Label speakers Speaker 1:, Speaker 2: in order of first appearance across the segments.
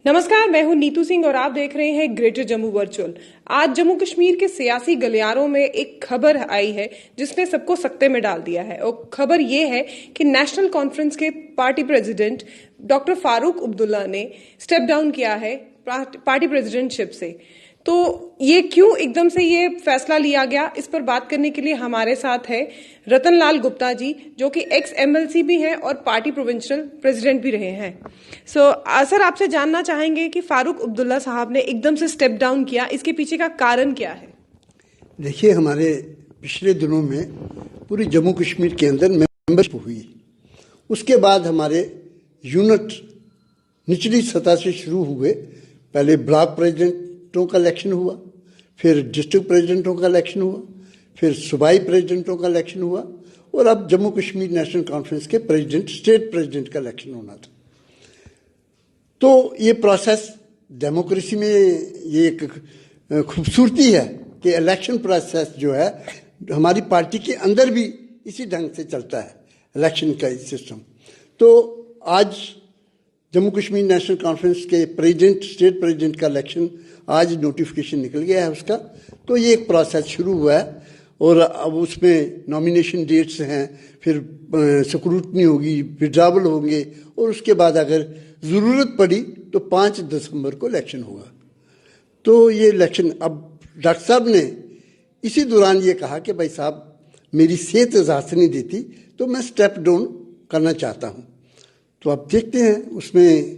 Speaker 1: नमस्कार, मैं हूं नीतू सिंह और आप देख रहे हैं ग्रेटर जम्मू वर्चुअल। आज जम्मू कश्मीर के सियासी गलियारों में एक खबर आई है जिसने सबको सकते में डाल दिया है और खबर ये है कि नेशनल कॉन्फ्रेंस के party president doctor Farooq Abdullah ने स्टेप डाउन किया है पार्टी प्रेसिडेंटशिप से। तो ये क्यों एकदम से ये फैसला लिया गया, इस पर बात करने के लिए हमारे साथ है रतन लाल गुप्ता जी, जो कि एक्स एमएलसी भी हैं और पार्टी प्रोविंशियल प्रेसिडेंट भी रहे हैं। सर, आपसे जानना चाहेंगे कि फारूक अब्दुल्ला साहब ने एकदम से स्टेप डाउन किया, इसके पीछे का कारण क्या है?
Speaker 2: देखिए, हमारे पिछले दिनों में पूरी जम्मू कश्मीर के अंदर मेंबरशिप हुई। उसके बाद हमारे यूनिट निचली सतह से शुरू हुए। पहले ब्लॉक प्रेसिडेंटों का इलेक्शन हुआ, फिर डिस्ट्रिक्ट प्रेसिडेंटों का इलेक्शन हुआ, फिर सूबाई प्रेसिडेंटों का इलेक्शन हुआ और अब जम्मू कश्मीर नेशनल कॉन्फ्रेंस के प्रेसिडेंट, स्टेट प्रेसिडेंट का इलेक्शन होना था। तो ये प्रोसेस डेमोक्रेसी में ये एक खूबसूरती है कि इलेक्शन प्रोसेस जो है हमारी पार्टी के अंदर भी इसी ढंग से चलता है, इलेक्शन का सिस्टम। तो आज जम्मू कश्मीर नेशनल कॉन्फ्रेंस के प्रेसिडेंट, स्टेट प्रेसिडेंट का इलेक्शन आज नोटिफिकेशन निकल गया है उसका। तो ये एक प्रोसेस शुरू हुआ है और अब उसमें नॉमिनेशन डेट्स हैं, फिर स्क्रूटनी होगी, विड्रॉवल होंगे और उसके बाद अगर ज़रूरत पड़ी तो 5 दिसंबर को इलेक्शन होगा। तो ये इलेक्शन, अब डॉक्टर साहब ने इसी दौरान ये कहा कि भाई साहब, मेरी सेहत इजाज़त नहीं देती तो मैं स्टेप डाउन करना चाहता हूँ। तो अब देखते हैं उसमें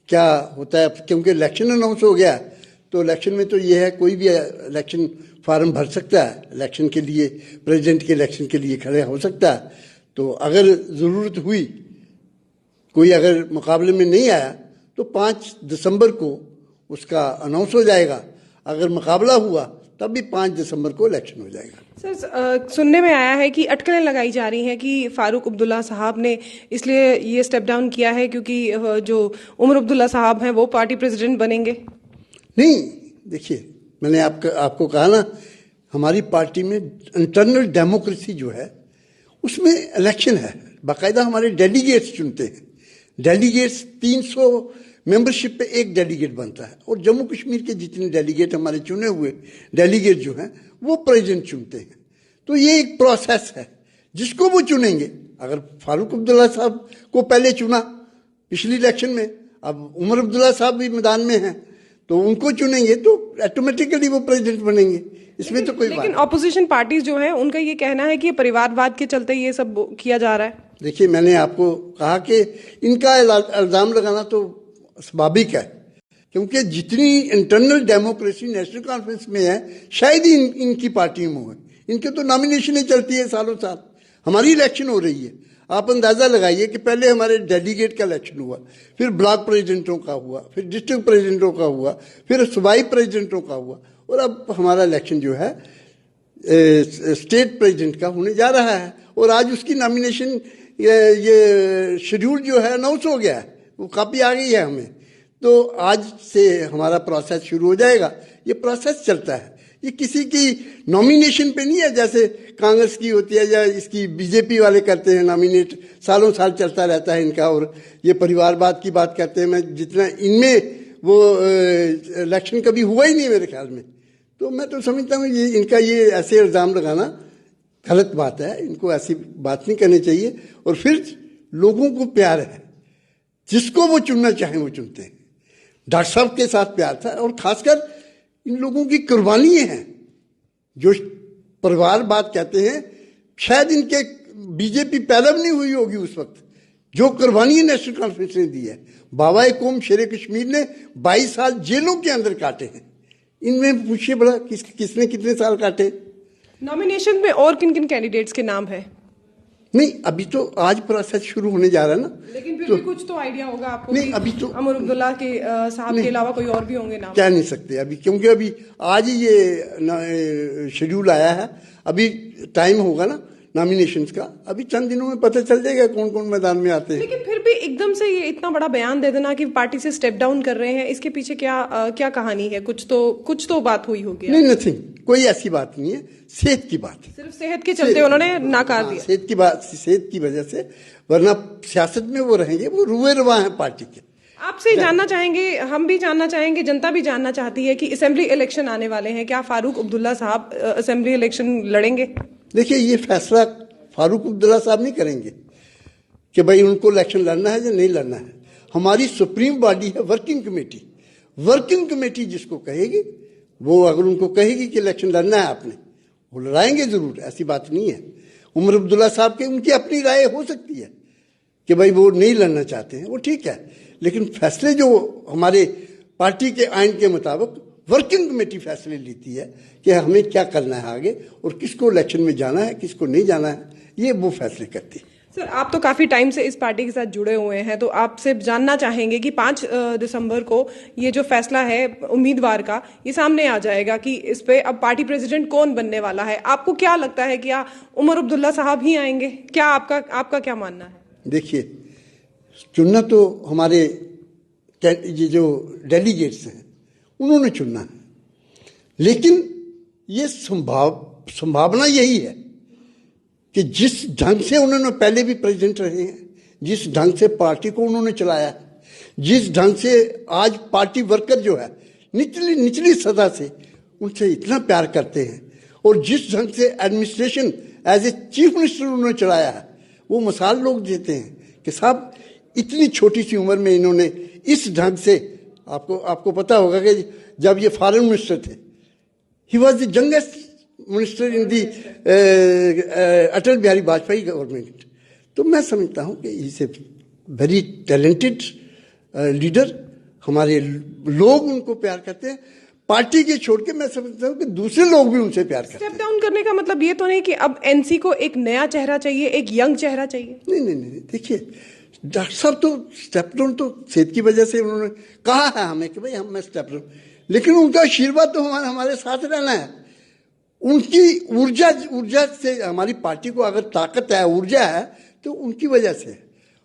Speaker 2: क्या होता है, क्योंकि इलेक्शन अनाउंस हो गया। तो इलेक्शन में तो ये है, कोई भी इलेक्शन फार्म भर सकता है, इलेक्शन के लिए, प्रेसिडेंट के इलेक्शन के लिए खड़े हो सकता है। तो अगर ज़रूरत हुई, कोई अगर मुकाबले में नहीं आया तो 5 दिसंबर को उसका अनाउंस हो जाएगा। अगर मुकाबला हुआ तब भी 5 दिसंबर को इलेक्शन हो जाएगा।
Speaker 1: सर, सुनने में आया है कि अटकलें लगाई जा रही हैं कि फारूक अब्दुल्ला साहब ने इसलिए ये स्टेप डाउन किया है क्योंकि जो उमर अब्दुल्ला साहब हैं वो पार्टी प्रेसिडेंट बनेंगे।
Speaker 2: नहीं, देखिए, मैंने आपको कहा ना, हमारी पार्टी में इंटरनल डेमोक्रेसी जो है उसमें इलेक्शन है, बाकायदा हमारे डेलीगेट्स चुनते हैं। डेलीगेट्स 300 मेंबरशिप पे एक डेलीगेट बनता है और जम्मू कश्मीर के जितने डेलीगेट, हमारे चुने हुए डेलीगेट जो हैं, वो प्रेसिडेंट चुनते हैं। तो ये एक प्रोसेस है जिसको वो चुनेंगे। अगर फारूक अब्दुल्ला साहब को पहले चुना पिछली इलेक्शन में, अब उमर अब्दुल्ला साहब भी मैदान में हैं, तो उनको चुनेंगे तो ऑटोमेटिकली वो प्रेसिडेंट बनेंगे। इसमें तो कोई बात।
Speaker 1: लेकिन ऑपोजिशन पार्टीज जो है उनका ये कहना है कि परिवारवाद के चलते ये सब किया जा रहा है।
Speaker 2: देखिए, मैंने आपको कहा कि इनका इल्जाम लगाना तो स्वाभाविक है, क्योंकि जितनी इंटरनल डेमोक्रेसी नेशनल कॉन्फ्रेंस में है शायद ही इनकी पार्टियों में है। इनके तो नॉमिनेशन ही चलती है सालों साल, हमारी इलेक्शन हो रही है। आप अंदाज़ा लगाइए कि पहले हमारे डेलीगेट का इलेक्शन हुआ, फिर ब्लॉक प्रेसिडेंटों का हुआ, फिर डिस्ट्रिक्ट प्रेसिडेंटों का हुआ, फिर सूबाई प्रेसिडेंटों का हुआ और अब हमारा इलेक्शन जो है स्टेट प्रेसिडेंट का होने जा रहा है। और आज उसकी नॉमिनेशन, ये शेड्यूल जो है अनाउंस हो गया है, वो कापी आ गई है हमें। तो आज से हमारा प्रोसेस शुरू हो जाएगा। ये प्रोसेस चलता है, ये किसी की नॉमिनेशन पे नहीं है जैसे कांग्रेस की होती है या इसकी बीजेपी वाले करते हैं नॉमिनेट, सालों साल चलता रहता है इनका। और ये परिवारवाद की बात करते हैं, मैं जितना इनमें वो इलेक्शन कभी हुआ ही नहीं मेरे ख्याल में। तो मैं तो समझता हूँ ये इनका ये ऐसे इल्ज़ाम लगाना गलत बात है, इनको ऐसी बात नहीं करनी चाहिए। और फिर लोगों को प्यार है, जिसको वो चुनना चाहें वो चुनते हैं। डॉक्टर साहब के साथ प्यार था और खासकर इन लोगों की कुर्बानियाँ हैं जो परिवार बात कहते हैं। शायद इनके बीजेपी पैदा नहीं हुई होगी उस वक्त, जो कुर्बानी नेशनल कॉन्फ्रेंस ने दी है। बाबा कौम शेर कश्मीर ने 22 साल जेलों के अंदर काटे हैं। इनमें पूछिए बड़ा किसने कितने साल काटे।
Speaker 1: नॉमिनेशन में और किन किन कैंडिडेट्स के नाम है?
Speaker 2: नहीं, अभी तो आज प्रोसेस शुरू होने जा रहा है ना।
Speaker 1: लेकिन फिर भी कुछ तो आइडिया होगा आपको?
Speaker 2: नहीं, अभी तो
Speaker 1: उमर अब्दुल्ला के साहब के अलावा कोई और भी होंगे नाम?
Speaker 2: कह नहीं सकते अभी, क्योंकि अभी आज ही ये शेड्यूल आया है। अभी टाइम होगा ना नॉमिनेशंस का, अभी चंद दिनों में पता चल जाएगा कौन कौन मैदान में आते हैं।
Speaker 1: लेकिन फिर भी एकदम से ये इतना बड़ा बयान दे देना कि पार्टी से स्टेप डाउन कर रहे हैं, इसके पीछे क्या कहानी है? कुछ तो बात हुई होगी।
Speaker 2: नहीं, नथिंग, कोई ऐसी बात नहीं है। सेहत की बात है,
Speaker 1: सिर्फ सेहत के चलते उन्होंने नाकार दिया।
Speaker 2: सेहत की वजह से, वरना सियासत में वो रहेंगे, वो रुए रवा हैं पार्टी के।
Speaker 1: आपसे जानना चाहेंगे, हम भी जानना चाहेंगे, जनता भी जानना चाहती है कि असेंबली इलेक्शन आने वाले हैं, क्या फारूक अब्दुल्ला साहब असेंबली इलेक्शन लड़ेंगे?
Speaker 2: देखिए, ये फैसला फारूक अब्दुल्ला साहब नहीं करेंगे कि भाई उनको इलेक्शन लड़ना है या नहीं लड़ना है। हमारी सुप्रीम बॉडी है वर्किंग कमेटी। वर्किंग कमेटी जिसको कहेगी, वो अगर उनको कहेगी कि इलेक्शन लड़ना है आपने, वो लड़ाएंगे जरूर, ऐसी बात नहीं है। उमर अब्दुल्ला साहब के उनकी अपनी राय हो सकती है कि भाई वो नहीं लड़ना चाहते हैं, वो ठीक है, लेकिन फैसले जो हमारे पार्टी के आइन के मुताबिक वर्किंग कमेटी फैसले लेती है कि हमें क्या करना है आगे और किसको इलेक्शन में जाना है, किसको नहीं जाना है, ये वो फैसले करती है।
Speaker 1: सर, आप तो काफी टाइम से इस पार्टी के साथ जुड़े हुए हैं, तो आपसे जानना चाहेंगे कि 5 दिसंबर को ये जो फैसला है उम्मीदवार का, ये सामने आ जाएगा कि इस पे अब पार्टी प्रेसिडेंट कौन बनने वाला है। आपको क्या लगता है, क्या उमर अब्दुल्ला साहब ही आएंगे? क्या आपका क्या मानना है?
Speaker 2: देखिए, चुनना तो हमारे ये जो डेलीगेट्स हैं उन्होंने चुनना है, लेकिन ये संभावना यही है कि जिस ढंग से उन्होंने पहले भी प्रेसिडेंट रहे हैं, जिस ढंग से पार्टी को उन्होंने चलाया है, जिस ढंग से आज पार्टी वर्कर जो है निचली सतह से उनसे इतना प्यार करते हैं, और जिस ढंग से administration as a chief minister उन्होंने चलाया है, वो मिसाल लोग देते हैं कि साहब इतनी छोटी सी उम्र में इन्होंने इस ढंग से, आपको पता होगा कि जब ये फॉरेन मिनिस्टर थे, he was the youngest minister in the Atal Bihari Vajpayee government. तो मैं समझता हूँ कि is a very talented leader. हमारे लोग उनको प्यार करते हैं, पार्टी के छोड़ के मैं समझता हूँ कि दूसरे लोग भी उनसे प्यार करते हैं।
Speaker 1: स्टेप डाउन करने का मतलब ये तो नहीं कि अब एनसी को एक नया चेहरा चाहिए, एक यंग चेहरा चाहिए?
Speaker 2: नहीं, देखिए, डॉक्टर साहब तो स्टेप डाउन तो सेहत की वजह से उन्होंने कहा है हमें कि भाई हम स्टेप डाउन, लेकिन उनका आशीर्वाद तो हमारे साथ रहना है। उनकी ऊर्जा से हमारी पार्टी को अगर ताकत है, ऊर्जा है, तो उनकी वजह से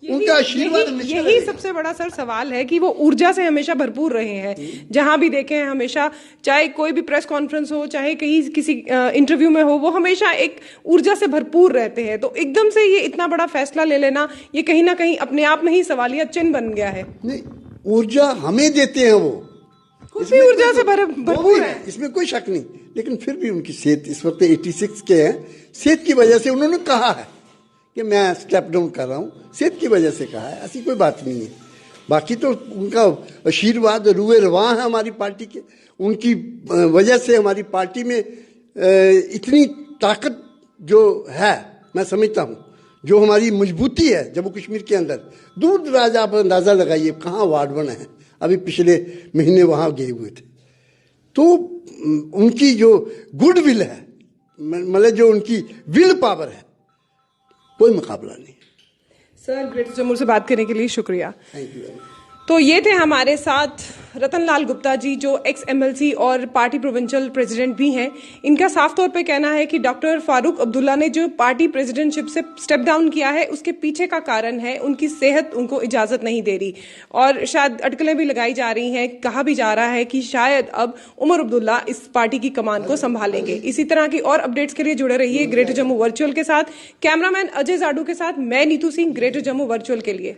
Speaker 2: उनका आशीर्वाद।
Speaker 1: यही सबसे बड़ा सर सवाल है कि वो ऊर्जा से हमेशा भरपूर रहे हैं। जहां भी देखे हैं हमेशा, चाहे कोई भी प्रेस कॉन्फ्रेंस हो, चाहे कहीं किसी इंटरव्यू में हो, वो हमेशा एक ऊर्जा से भरपूर रहते हैं। तो एकदम से ये इतना बड़ा फैसला ले लेना, ये कहीं ना कहीं अपने आप में ही सवालिया चिन्ह बन गया है।
Speaker 2: नहीं, ऊर्जा हमें देते हैं, वो
Speaker 1: खुद भी ऊर्जा से भरपूर है,
Speaker 2: इसमें कोई शक नहीं, लेकिन फिर भी उनकी सेहत इस वक्त 86 के हैं। सेहत की वजह से उन्होंने कहा है कि मैं स्टेप डाउन कर रहा हूँ, सेहत की वजह से कहा है, ऐसी कोई बात नहीं है। बाकी तो उनका आशीर्वाद रुए रवां है हमारी पार्टी के, उनकी वजह से हमारी पार्टी में इतनी ताकत जो है, मैं समझता हूँ, जो हमारी मजबूती है जम्मू कश्मीर के अंदर, दूर दराज आप अंदाज़ा लगाइए कहाँ वार्ड बने हैं, अभी पिछले महीने वहाँ गए हुए थे। तो उनकी जो गुड विल है, मतलब जो उनकी विल पावर है, कोई मुकाबला नहीं।
Speaker 1: सर, ग्रेटर जम्मू से बात करने के लिए शुक्रिया।
Speaker 2: Thank you.
Speaker 1: तो ये थे हमारे साथ रतनलाल गुप्ता जी, जो एक्स एमएलसी और पार्टी प्रोविंशियल प्रेसिडेंट भी हैं। इनका साफ तौर पे कहना है कि डॉक्टर फारूक अब्दुल्ला ने जो पार्टी प्रेसिडेंटशिप से स्टेप डाउन किया है, उसके पीछे का कारण है उनकी सेहत उनको इजाजत नहीं दे रही, और शायद अटकलें भी लगाई जा रही हैं। कहा भी जा रहा है कि शायद अब उमर अब्दुल्ला इस पार्टी की कमान को संभालेंगे। इसी तरह की और अपडेट्स के लिए जुड़े रहिए ग्रेटर जम्मू वर्चुअल के साथ। कैमरामैन अजय जाडू के साथ मैं नीतू सिंह, ग्रेटर जम्मू वर्चुअल के लिए।